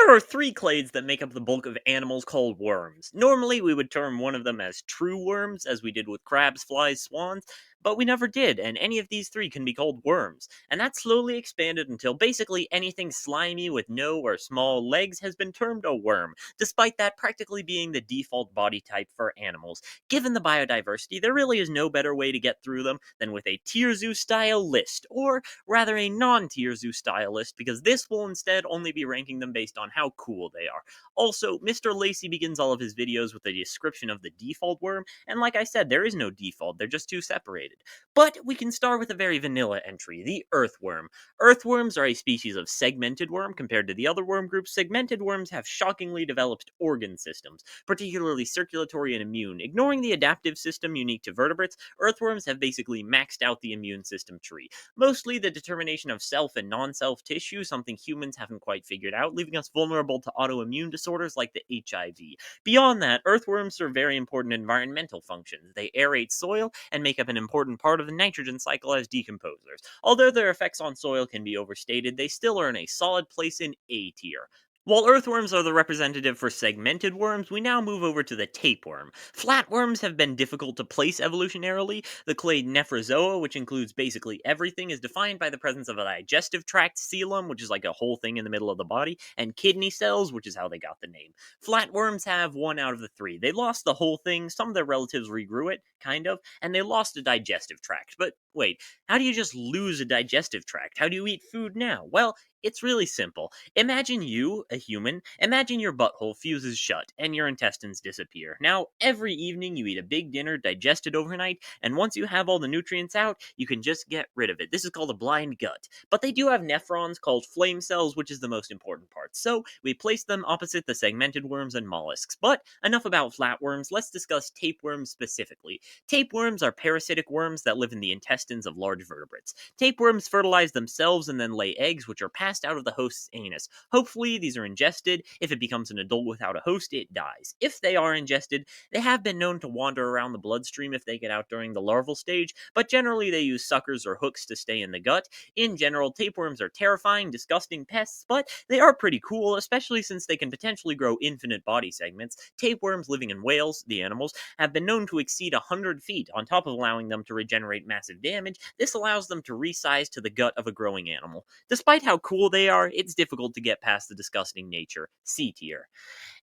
There are three clades that make up the bulk of animals called worms. Normally, we would term one of them as true worms, as we did with crabs, flies, swans, but we never did, and any of these three can be called worms. And that slowly expanded until basically anything slimy with no or small legs has been termed a worm, despite that practically being the default body type for animals. Given the biodiversity, there really is no better way to get through them than with a tier zoo style list, or rather a non-tier zoo style list, because this will instead only be ranking them based on how cool they are. Also, Mr. Lacey begins all of his videos with a description of the default worm, and like I said, there is no default, they're just two separated. But we can start with a very vanilla entry, the earthworm. Earthworms are a species of segmented worm. Compared to the other worm groups, segmented worms have shockingly developed organ systems, particularly circulatory and immune. Ignoring the adaptive system unique to vertebrates, earthworms have basically maxed out the immune system tree. Mostly the determination of self and non-self tissue, something humans haven't quite figured out, leaving us vulnerable to autoimmune disorders like the HIV. Beyond that, earthworms serve very important environmental functions. They aerate soil and make up an important part of the nitrogen cycle as decomposers. Although their effects on soil can be overstated, they still earn a solid place in A tier. While earthworms are the representative for segmented worms, we now move over to the tapeworm. Flatworms have been difficult to place evolutionarily. The clade Nephrozoa, which includes basically everything, is defined by the presence of a digestive tract, coelom, which is like a whole thing in the middle of the body, and kidney cells, which is how they got the name. Flatworms have one out of the three. They lost the whole thing, some of their relatives regrew it, kind of, and they lost a digestive tract. But wait, how do you just lose a digestive tract? How do you eat food now? Well, it's really simple. Imagine you, a human, imagine your butthole fuses shut and your intestines disappear. Now, every evening you eat a big dinner, digest it overnight, and once you have all the nutrients out, you can just get rid of it. This is called a blind gut. But they do have nephrons called flame cells, which is the most important part. So, we place them opposite the segmented worms and mollusks. But enough about flatworms, let's discuss tapeworms specifically. Tapeworms are parasitic worms that live in the intestines of large vertebrates. Tapeworms fertilize themselves and then lay eggs, which are passed out of the host's anus. Hopefully, these are ingested. If it becomes an adult without a host, it dies. If they are ingested, they have been known to wander around the bloodstream if they get out during the larval stage, but generally they use suckers or hooks to stay in the gut. In general, tapeworms are terrifying, disgusting pests, but they are pretty cool, especially since they can potentially grow infinite body segments. Tapeworms living in whales, the animals, have been known to exceed 100 feet. On top of allowing them to regenerate massive damage, this allows them to resize to the gut of a growing animal. Despite how cool they are, it's difficult to get past the disgusting nature. C tier.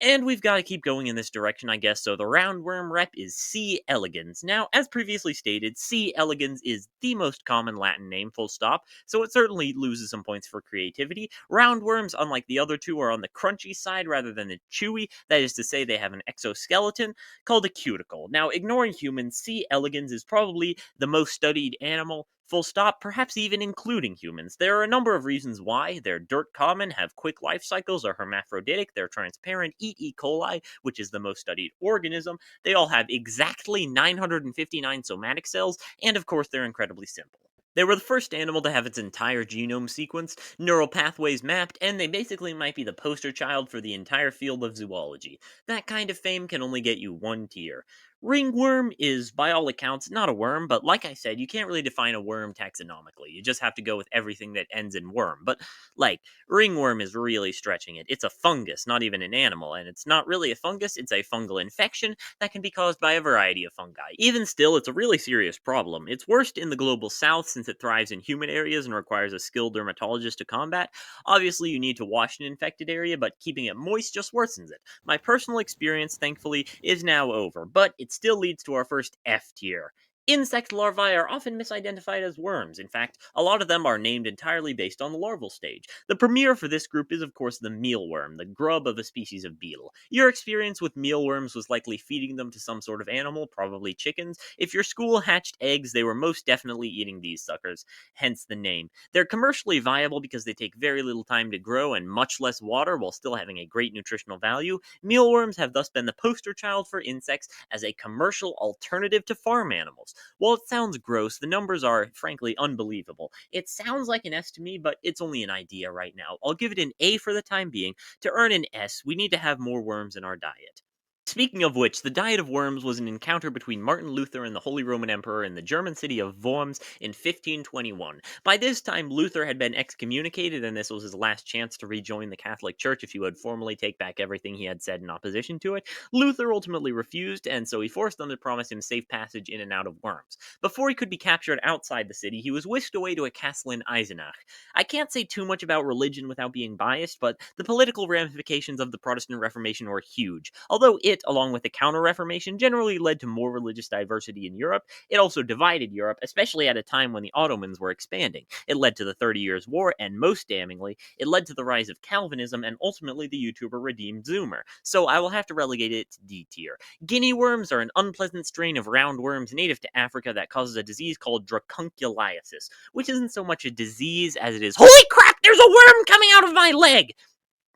And we've got to keep going in this direction, I guess, so the roundworm rep is C. elegans. Now, as previously stated, C. elegans is the most common Latin name, full stop, so it certainly loses some points for creativity. Roundworms, unlike the other two, are on the crunchy side rather than the chewy, that is to say they have an exoskeleton called a cuticle. Now, ignoring humans, C. elegans is probably the most studied animal, full stop, perhaps even including humans. There are a number of reasons why. They're dirt common, have quick life cycles, are hermaphroditic, they're transparent, eat E. coli, which is the most studied organism. They all have exactly 959 somatic cells, and of course, they're incredibly simple. They were the first animal to have its entire genome sequenced, neural pathways mapped, and they basically might be the poster child for the entire field of zoology. That kind of fame can only get you one tier. Ringworm is, by all accounts, not a worm, but like I said, you can't really define a worm taxonomically. You just have to go with everything that ends in worm. But, like, ringworm is really stretching it. It's a fungus, not even an animal, and it's not really a fungus, it's a fungal infection that can be caused by a variety of fungi. Even still, it's a really serious problem. It's worst in the global south since it thrives in humid areas and requires a skilled dermatologist to combat. Obviously, you need to wash an infected area, but keeping it moist just worsens it. My personal experience, thankfully, is now over, but it still leads to our first F tier. Insect larvae are often misidentified as worms. In fact, a lot of them are named entirely based on the larval stage. The premier for this group is, of course, the mealworm, the grub of a species of beetle. Your experience with mealworms was likely feeding them to some sort of animal, probably chickens. If your school hatched eggs, they were most definitely eating these suckers, hence the name. They're commercially viable because they take very little time to grow and much less water while still having a great nutritional value. Mealworms have thus been the poster child for insects as a commercial alternative to farm animals. While it sounds gross, the numbers are, frankly, unbelievable. It sounds like an S to me, but it's only an idea right now. I'll give it an A for the time being. To earn an S, we need to have more worms in our diet. Speaking of which, the Diet of Worms was an encounter between Martin Luther and the Holy Roman Emperor in the German city of Worms in 1521. By this time, Luther had been excommunicated, and this was his last chance to rejoin the Catholic Church if he would formally take back everything he had said in opposition to it. Luther ultimately refused, and so he forced them to promise him safe passage in and out of Worms. Before he could be captured outside the city, he was whisked away to a castle in Eisenach. I can't say too much about religion without being biased, but the political ramifications of the Protestant Reformation were huge. Although it, along with the Counter-Reformation, generally led to more religious diversity in Europe, it also divided Europe, especially at a time when the Ottomans were expanding. It led to the 30 Years' War, and most damningly, it led to the rise of Calvinism and ultimately the YouTuber Redeemed Zoomer. So I will have to relegate it to D tier. Guinea worms are an unpleasant strain of roundworms native to Africa that causes a disease called dracunculiasis, which isn't so much a disease as it is, holy crap, there's a worm coming out of my leg!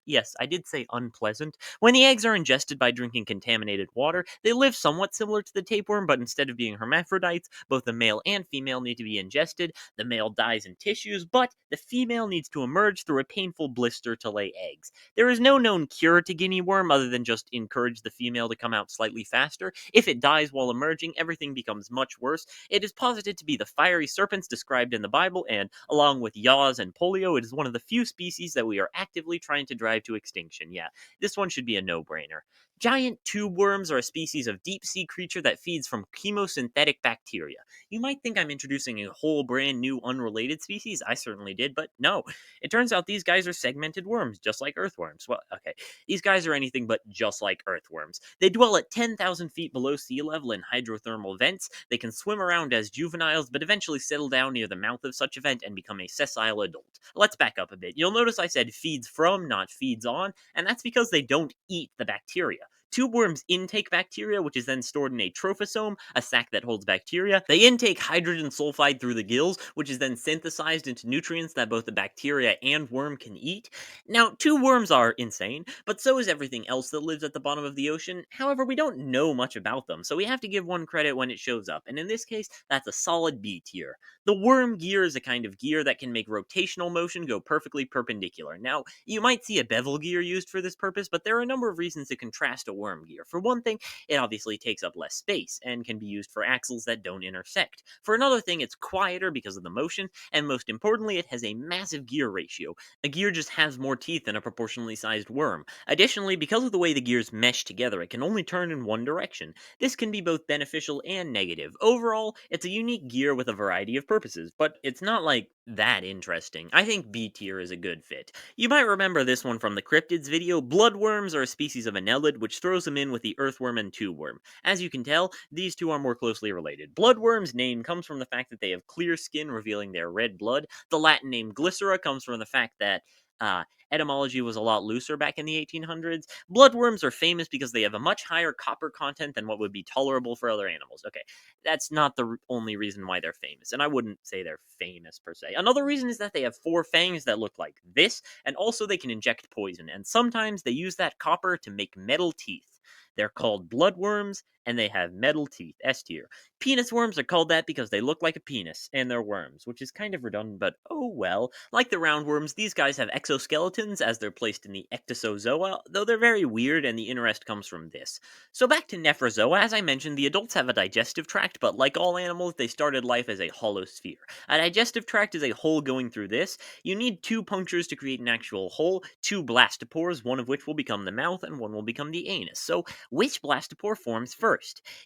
Yes, I did say unpleasant. When the eggs are ingested by drinking contaminated water, they live somewhat similar to the tapeworm, but instead of being hermaphrodites, both the male and female need to be ingested. The male dies in tissues, but the female needs to emerge through a painful blister to lay eggs. There is no known cure to guinea worm other than just encourage the female to come out slightly faster. If it dies while emerging, everything becomes much worse. It is posited to be the fiery serpents described in the Bible, and along with yaws and polio, it is one of the few species that we are actively trying to drive to extinction. Yeah, this one should be a no-brainer. Giant tube worms are a species of deep-sea creature that feeds from chemosynthetic bacteria. You might think I'm introducing a whole brand new unrelated species. I certainly did, but no. It turns out these guys are segmented worms, just like earthworms. Well, okay, these guys are anything but just like earthworms. They dwell at 10,000 feet below sea level in hydrothermal vents. They can swim around as juveniles, but eventually settle down near the mouth of such a vent and become a sessile adult. Let's back up a bit. You'll notice I said feeds from, not feeds on, and that's because they don't eat the bacteria. Tube worms intake bacteria, which is then stored in a trophosome, a sac that holds bacteria. They intake hydrogen sulfide through the gills, which is then synthesized into nutrients that both the bacteria and worm can eat. Now, tube worms are insane, but so is everything else that lives at the bottom of the ocean. However, we don't know much about them, so we have to give one credit when it shows up, and in this case, that's a solid B tier. The worm gear is a kind of gear that can make rotational motion go perfectly perpendicular. Now, you might see a bevel gear used for this purpose, but there are a number of reasons to contrast a worm gear. For one thing, it obviously takes up less space and can be used for axles that don't intersect. For another thing, it's quieter because of the motion, and most importantly, it has a massive gear ratio. A gear just has more teeth than a proportionally sized worm. Additionally, because of the way the gears mesh together, it can only turn in one direction. This can be both beneficial and negative. Overall, it's a unique gear with a variety of purposes, but it's not like that interesting. I think B tier is a good fit. You might remember this one from the cryptids video. Bloodworms are a species of annelid, which throws them in with the earthworm and tube worm. As you can tell, these two are more closely related. Bloodworm's name comes from the fact that they have clear skin revealing their red blood. The Latin name glycera comes from the fact that uh, etymology was a lot looser back in the 1800s. Bloodworms are famous because they have a much higher copper content than what would be tolerable for other animals. Okay, that's not the only reason why they're famous, and I wouldn't say they're famous per se. Another reason is that they have 4 fangs that look like this, and also they can inject poison, and sometimes they use that copper to make metal teeth. They're called bloodworms, and they have metal teeth, S tier. Penis worms are called that because they look like a penis, and they're worms, which is kind of redundant, but oh well. Like the roundworms, these guys have exoskeletons as they're placed in the ecdysozoa, though they're very weird, and the interest comes from this. So back to nephrozoa, as I mentioned, the adults have a digestive tract, but like all animals, they started life as a hollow sphere. A digestive tract is a hole going through this. You need 2 punctures to create an actual hole, 2 blastopores, one of which will become the mouth, and one will become the anus. So which blastopore forms first?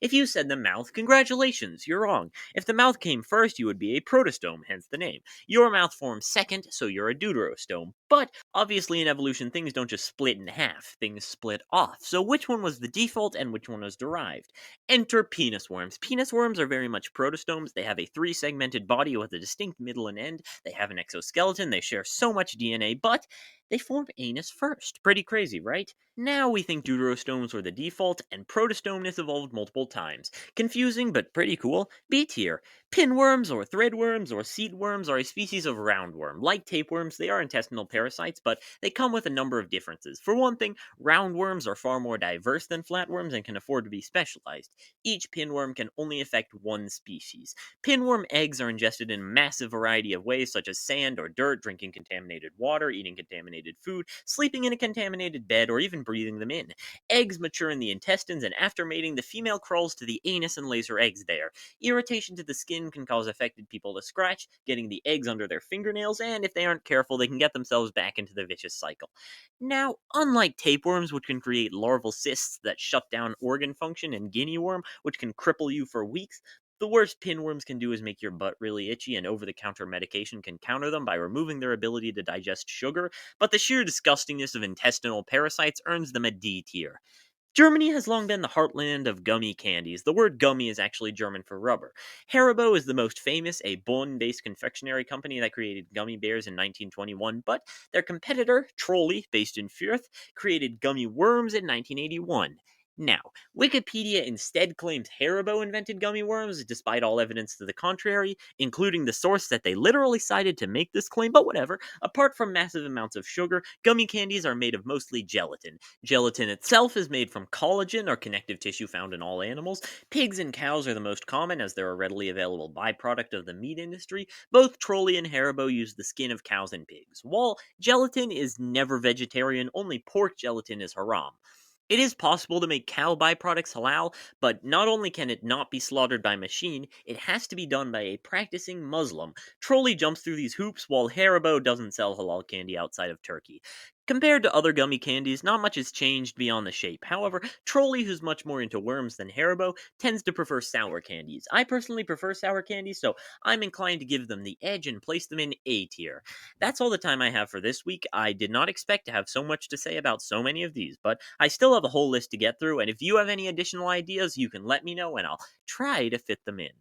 If you said the mouth, congratulations, you're wrong. If the mouth came first, you would be a protostome, hence the name. Your mouth forms second, so you're a deuterostome. But obviously in evolution, things don't just split in half, things split off. So which one was the default and which one was derived? Enter penis worms. Penis worms are very much protostomes. They have a 3-segmented body with a distinct middle and end. They have an exoskeleton. They share so much DNA, but they form anus first. Pretty crazy, right? Now we think deuterostomes were the default, and protostomeness evolved multiple times. Confusing, but pretty cool. B tier. Pinworms or threadworms or seedworms are a species of roundworm. Like tapeworms, they are intestinal parasites, but they come with a number of differences. For one thing, roundworms are far more diverse than flatworms and can afford to be specialized. Each pinworm can only affect one species. Pinworm eggs are ingested in a massive variety of ways, such as sand or dirt, drinking contaminated water, eating contaminated food, sleeping in a contaminated bed, or even breathing them in. Eggs mature in the intestines, and after mating, the female crawls to the anus and lays her eggs there. Irritation to the skin can cause affected people to scratch, getting the eggs under their fingernails, and if they aren't careful, they can get themselves back into the vicious cycle. Now, unlike tapeworms, which can create larval cysts that shut down organ function, and guinea worm, which can cripple you for weeks, the worst pinworms can do is make your butt really itchy, and over the counter medication can counter them by removing their ability to digest sugar, but the sheer disgustingness of intestinal parasites earns them a D tier. Germany has long been the heartland of gummy candies. The word gummy is actually German for rubber. Haribo is the most famous, a Bonn based confectionery company that created gummy bears in 1921, but their competitor, Trolli, based in Fürth, created gummy worms in 1981. Now, Wikipedia instead claims Haribo invented gummy worms, despite all evidence to the contrary, including the source that they literally cited to make this claim, but whatever. Apart from massive amounts of sugar, gummy candies are made of mostly gelatin. Gelatin itself is made from collagen, or connective tissue found in all animals. Pigs and cows are the most common, as they're a readily available byproduct of the meat industry. Both Trolli and Haribo use the skin of cows and pigs. While gelatin is never vegetarian, only pork gelatin is haram. It is possible to make cow byproducts halal, but not only can it not be slaughtered by machine, it has to be done by a practicing Muslim. Trolli jumps through these hoops, while Haribo doesn't sell halal candy outside of Turkey. Compared to other gummy candies, not much has changed beyond the shape. However, Trolli, who's much more into worms than Haribo, tends to prefer sour candies. I personally prefer sour candies, so I'm inclined to give them the edge and place them in A tier. That's all the time I have for this week. I did not expect to have so much to say about so many of these, but I still have a whole list to get through, and if you have any additional ideas, you can let me know and I'll try to fit them in.